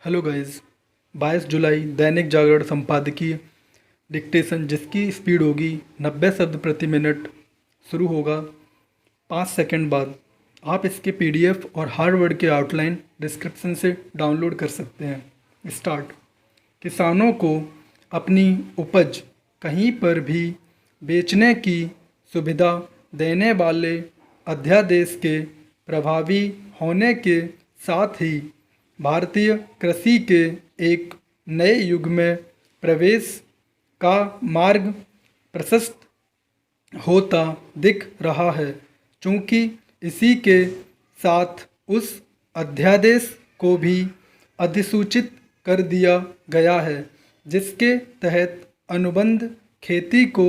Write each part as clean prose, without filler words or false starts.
Hello guys. 22 जुलाई दैनिक जागरण संपादकीय dictation जिसकी speed होगी 90 शब्द प्रति मिनट शुरू होगा 5 सेकंड बाद। आप इसके पीडीएफ और हार्ड वर्ड के आउटलाइन डिस्क्रिप्शन से डाउनलोड कर सकते हैं। स्टार्ट। किसानों को अपनी उपज कहीं पर भी बेचने की सुविधा देने वाले अध्यादेश के प्रभावी होने के साथ ही भारतीय कृषि के एक नए युग में प्रवेश का मार्ग प्रशस्त होता दिख रहा है। चूँकि इसी के साथ उस अध्यादेश को भी अधिसूचित कर दिया गया है जिसके तहत अनुबंध खेती को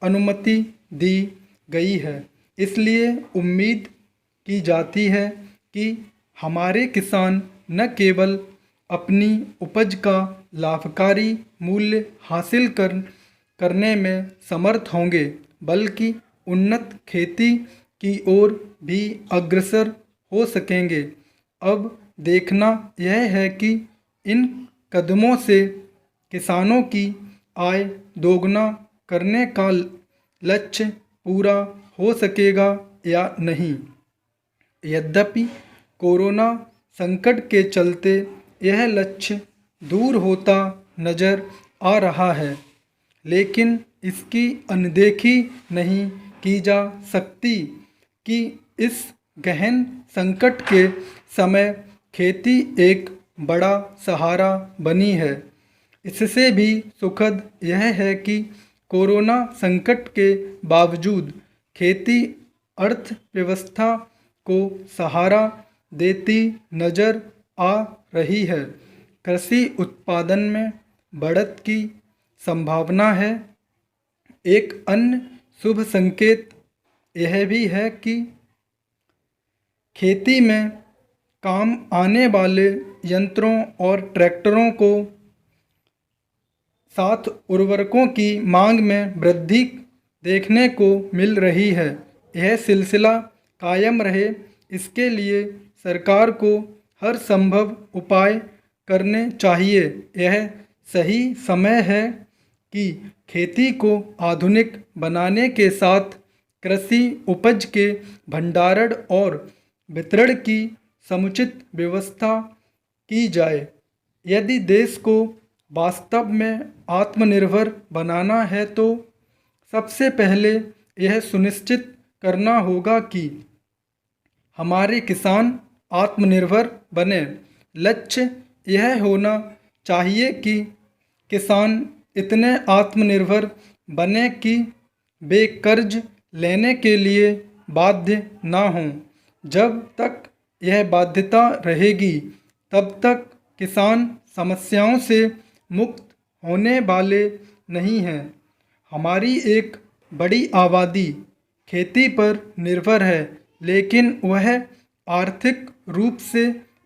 अनुमति दी गई है। इसलिए उम्मीद की जाती है कि हमारे किसान न केवल अपनी उपज का लाभकारी मूल्य हासिल करने में समर्थ होंगे बल्कि उन्नत खेती की ओर भी अग्रसर हो सकेंगे। अब देखना यह है कि इन कदमों से किसानों की आय दोगुना करने का लक्ष्य पूरा हो सकेगा या नहीं। यद्यपि कोरोना संकट के चलते यह लक्ष्य दूर होता नज़र आ रहा है, लेकिन इसकी अनदेखी नहीं की जा सकती कि इस गहन संकट के समय खेती एक बड़ा सहारा बनी है। इससे भी सुखद यह है कि कोरोना संकट के बावजूद खेती अर्थव्यवस्था को सहारा देती नज़र आ रही है। कृषि उत्पादन में बढ़त की संभावना है। एक अन्य शुभ संकेत यह भी है कि खेती में काम आने वाले यंत्रों और ट्रैक्टरों को साथ उर्वरकों की मांग में वृद्धि देखने को मिल रही है। यह सिलसिला कायम रहे इसके लिए सरकार को हर संभव उपाय करने चाहिए। यह सही समय है कि खेती को आधुनिक बनाने के साथ कृषि उपज के भंडारण और वितरण की समुचित व्यवस्था की जाए। यदि देश को वास्तव में आत्मनिर्भर बनाना है तो सबसे पहले यह सुनिश्चित करना होगा कि हमारे किसान आत्मनिर्भर बने। लक्ष्य यह होना चाहिए कि किसान इतने आत्मनिर्भर बने कि वे कर्ज लेने के लिए बाध्य ना हों। जब तक यह बाध्यता रहेगी तब तक किसान समस्याओं से मुक्त होने वाले नहीं हैं। हमारी एक बड़ी आबादी खेती पर निर्भर है, लेकिन वह आर्थिक रूप से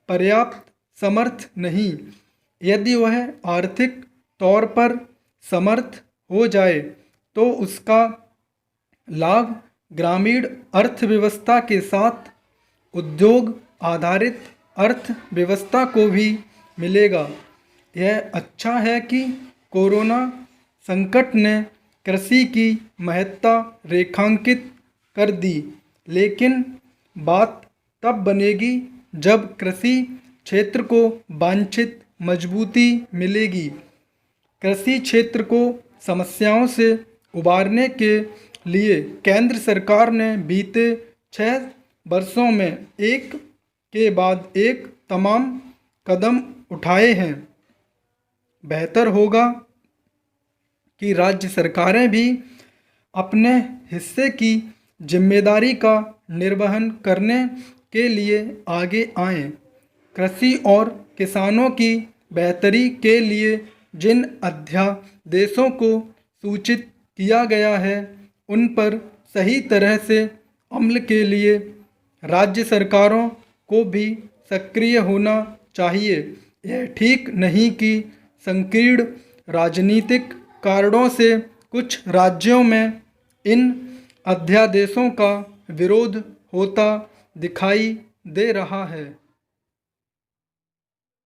पर्याप्त समर्थ नहीं। यदि वह आर्थिक तौर पर समर्थ हो जाए तो उसका लाभ ग्रामीण अर्थव्यवस्था के साथ उद्योग आधारित अर्थव्यवस्था को भी मिलेगा। यह अच्छा है कि कोरोना संकट ने कृषि की महत्ता रेखांकित कर दी, लेकिन बात तब बनेगी जब कृषि क्षेत्र को वांछित मजबूती मिलेगी। कृषि क्षेत्र को समस्याओं से उबारने के लिए केंद्र सरकार ने बीते 6 वर्षों में एक के बाद एक तमाम कदम उठाए हैं। बेहतर होगा कि राज्य सरकारें भी अपने हिस्से की जिम्मेदारी का निर्वहन करने के लिए आगे आएं। कृषि और किसानों की बेहतरी के लिए जिन अध्यादेशों को सूचित किया गया है उन पर सही तरह से अमल के लिए राज्य सरकारों को भी सक्रिय होना चाहिए। यह ठीक नहीं कि संकीर्ण राजनीतिक कारणों से कुछ राज्यों में इन अध्यादेशों का विरोध होता दिखाई दे रहा है।